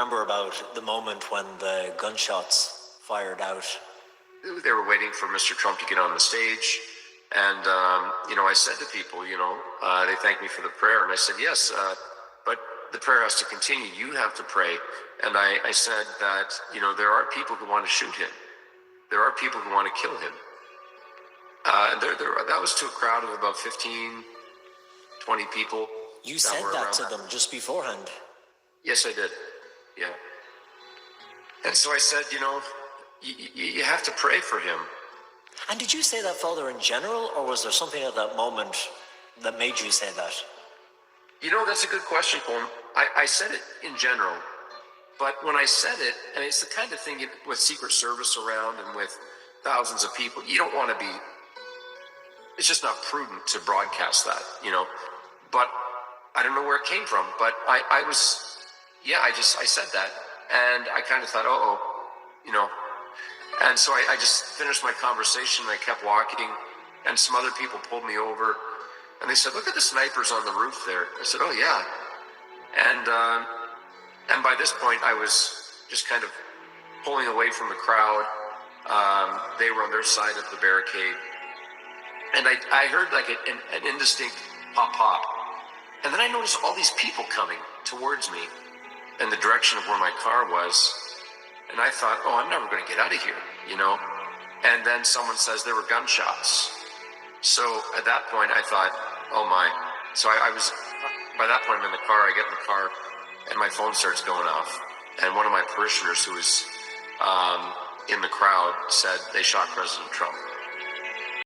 remember about the moment when the gunshots fired out? They were waiting for Mr. Trump to get on the stage. And, I said to people, they thanked me for the prayer. And I said, yes, but the prayer has to continue. You have to pray. And I said that, there are people who want to shoot him. There are people who want to kill him. That was to a crowd of about 15, 20 people. You said that to them just beforehand? Yes, I did. Yeah. And so I said, you have to pray for him. And did you say that, Father, in general, or was there something at that moment that made you say that? That's a good question, Colm. I said it in general, but when I said it, and it's the kind of thing with Secret Service around and with thousands of people, you don't want to be, it's just not prudent to broadcast that, but I don't know where it came from, but I said that, and I kind of thought, and so I just finished my conversation, and I kept walking, and some other people pulled me over, and they said, look at the snipers on the roof there. I said, oh yeah. And by this point, I was just kind of pulling away from the crowd. They were on their side of the barricade. And I heard like an indistinct pop. And then I noticed all these people coming towards me in the direction of where my car was. And I thought, oh, I'm never going to get out of here, And then someone says there were gunshots. So at that point, I thought, oh my. So by that point, I'm in the car. I get in the car, and my phone starts going off. And one of my parishioners who was in the crowd said they shot President Trump.